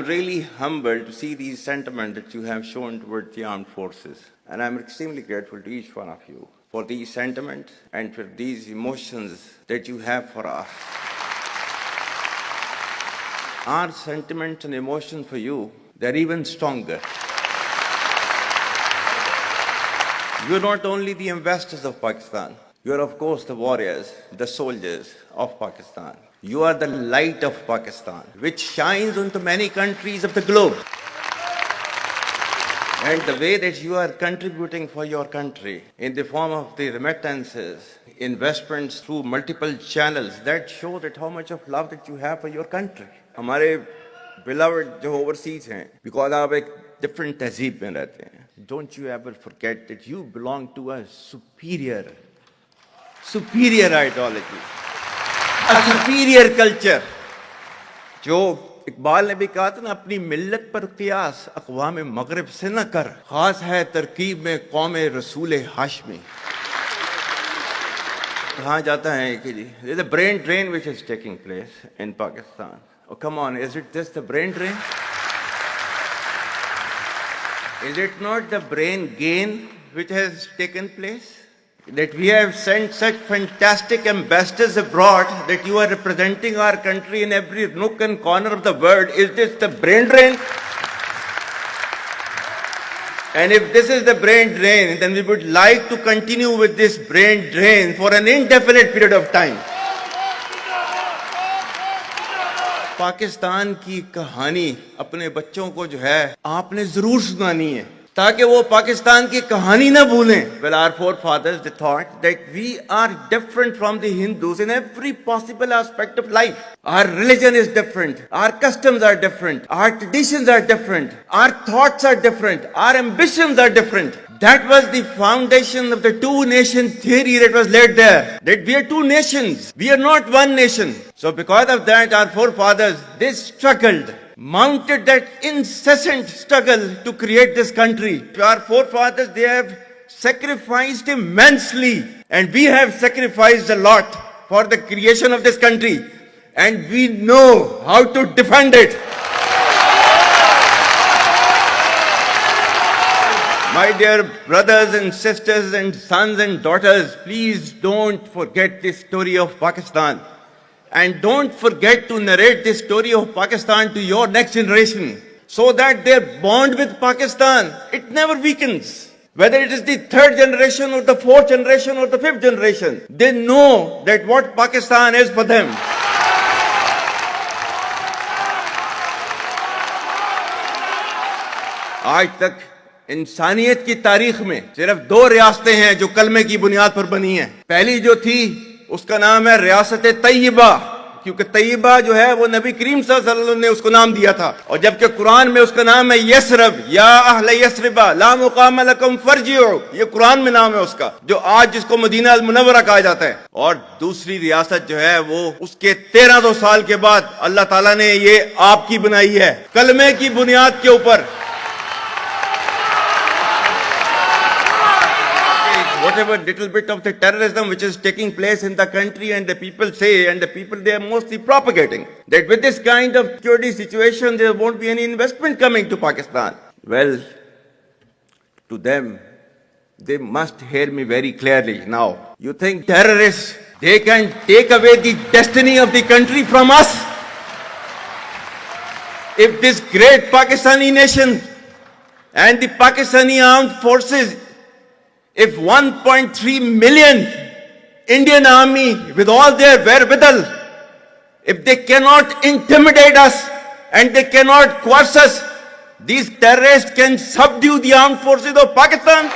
really humbled to see these sentiments that you have shown towards the armed forces. And I'm extremely grateful to each one of you for these sentiments and for these emotions that you have for us. Our sentiments and emotions for you, they're even stronger. You're not only the investors of Pakistan, you're of course the warriors, the soldiers of Pakistan. You are the light of Pakistan, which shines onto many countries of the globe. And the way that you are contributing for your country in the form of the remittances, investments through multiple channels, that show that how much of love that you have for your country. हमारे beloved जो overseas हैं, because आप एक different तहजीब में रहते हैं. Don't you ever forget that you belong to a superior ideology, a superior culture. जो इकबाल ने भी कहा था ना, अपनी मिल्लत पर क़ियास अक़वाम मग़रिब से न कर, ख़ास है तरकीब में क़ौम रसूल हाशमी. कहा जाता है कि जी there's a brain drain which is taking place in Pakistan. Oh, come on, is it just the brain drain? Is it not the brain gain which has taken place? That we have sent such fantastic ambassadors abroad that you are representing our country in every nook and corner of the world. Is this the brain drain? And if this is the brain drain, then we would like to continue with this brain drain for an indefinite period of time. Pakistan की कहानी अपने बच्चों को जो है आपने जरूर सुनानी है, ताकि वो पाकिस्तान की कहानी ना भूलें. Well, our forefathers, they thought that we are different from the Hindus in every possible aspect of life. Our religion is different, our customs are different, our traditions are different, our thoughts are different, our ambitions are different. That was the foundation of the two-nation theory that was laid there. That we are two nations, we are not one nation. So because of that, our forefathers, they struggled, mounted that incessant struggle to create this country. Our forefathers, they have sacrificed immensely, and we have sacrificed a lot for the creation of this country, and we know how to defend it. My dear brothers and sisters and sons and daughters, please don't forget this story of Pakistan. And don't forget to narrate this story of Pakistan to your next generation, so that their bond with Pakistan, it never weakens. Whether it is the third generation or the fourth generation or the fifth generation, they know that what Pakistan is for them. आज तक इंसानियत की तारीख में सिर्फ दो रियासतें हैं जो कलमे की बुनियाद पर बनी हैं. पहली जो थी उसका नाम है रियासत तैयबा, क्योंकि तैयबा जो है वो नबी करीम सल्लल्लाहु अलैहि वसल्लम ने उसको नाम दिया था. और जबकि कुरान में उसका नाम है यसरब, या अहले यसरबा ला मुकाम लकुम फरजिउ, ये कुरान में नाम है उसका, जो आज जिसको मदीना अल मुनव्वरा कहा जाता है. और दूसरी रियासत जो है वो उसके 1300 साल के बाद अल्लाह ताला ने ये आपकी बनाई है, कलमे की बुनियाद के ऊपर. Whatever little bit of the terrorism which is taking place in the country, and the people say, and the people they are mostly propagating, that with this kind of security situation there won't be any investment coming to Pakistan. Well, to them, they must hear me very clearly now. You think terrorists, they can take away the destiny of the country from us? If this great Pakistani nation and the Pakistani armed forces, if 1.3 million Indian army with all their wherewithal, if they cannot intimidate us and they cannot coerce us, these terrorists can subdue the armed forces of Pakistan.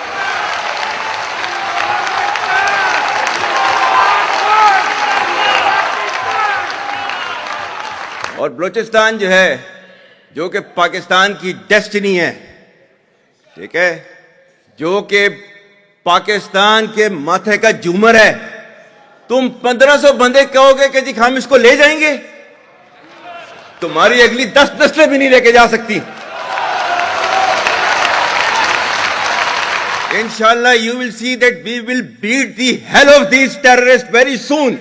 और बलूचिस्तान जो है, जो कि पाकिस्तान की destiny है, ठीक है, जो कि पाकिस्तान के माथे का झूमर है, तुम 1500 बंदे कहोगे कि जी हम इसको ले जाएंगे, तुम्हारी अगली 10 नस्लें भी नहीं लेके जा सकती. Inshallah, you will see that we will beat the hell of these terrorists very soon.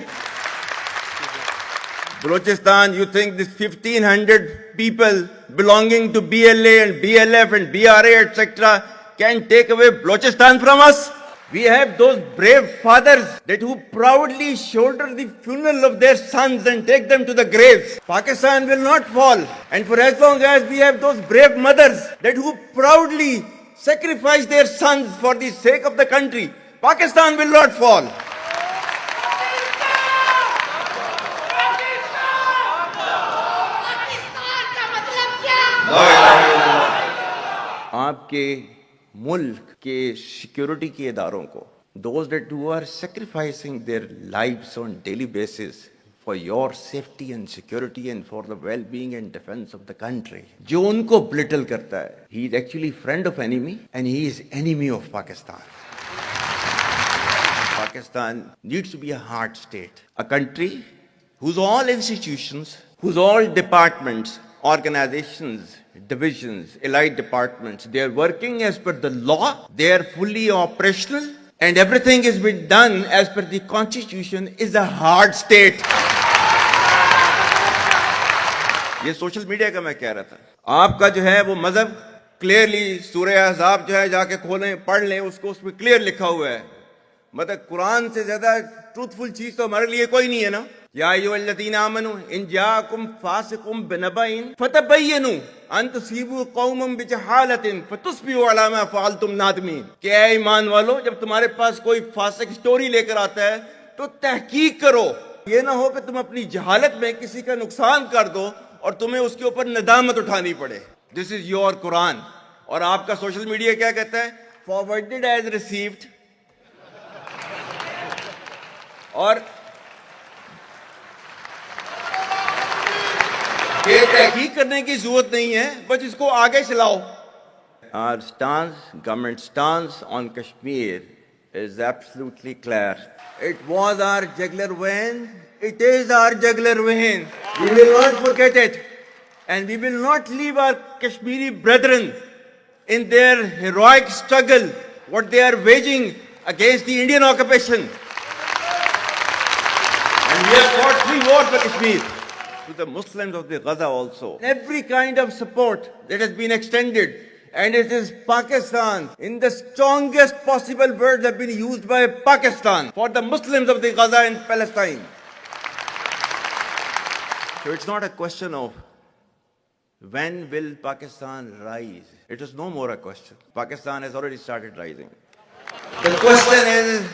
Balochistan, you think this 1,500 people belonging to BLA and BLF and BRA, etc., can take away Balochistan from us? We have those brave fathers that who proudly shoulder the funeral of their sons and take them to the graves. Pakistan will not fall. And for as long as we have those brave mothers that who proudly sacrifice their sons for the sake of the country, Pakistan will not fall. आपके मुल्क के security के इदारों को, those that who are sacrificing their lives on daily basis for your safety and security and for the well-being and defense of the country, जो उनको belittle करता है, he is actually friend of enemy and he is enemy of Pakistan. Pakistan needs to be a hard state, a country whose all institutions, whose all departments, organizations, divisions, allied departments, they are working as per the law, they are fully operational, and everything is being done as per the constitution, is a hard state. ये social media का मैं कह रहा था, आपका जो है वो मजहब क्लियरली सूरह अहज़ाब जो है जाके खोलें पढ़ लें, उसको उसमें क्लियर लिखा हुआ है. मतलब कुरान से ज्यादा ट्रूथफुल चीज तो हमारे लिए कोई नहीं है ना. या अय्युहल्लज़ीना आमनू इन जाअकुम फासिकुम बिनबइन फतबय्यनु अन तुसीबू कौमम बिजहालतिन फतुस्बिहू अला मा फअलतुम नादिमीन. क्या ईमान वालो, जब तुम्हारे पास कोई फासिक स्टोरी लेकर आता है तो तहकीक करो. ये ना हो कि तुम अपनी जहालत में किसी का नुकसान कर दो और तुम्हें उसके ऊपर नदामत उठानी पड़े. This is your Quran. और आपका सोशल मीडिया क्या कहता है? Forwarded as received. और ये तहकीक करने की जरूरत नहीं है, बस इसको आगे चलाओ. Our stance, government stance on Kashmir is absolutely clear. It was our jugular vein. It is our jugular vein. We will not forget it, and we will not leave our Kashmiri brethren in their heroic struggle, what they are waging against the Indian occupation. And we have fought 3 wars for Kashmir. To the Muslims of the Gaza also. Every kind of support that has been extended, and it is Pakistan, in the strongest possible words have been used by Pakistan for the Muslims of the Gaza and Palestine. So it's not a question of when will Pakistan rise. It is no more a question. Pakistan has already started rising. The question is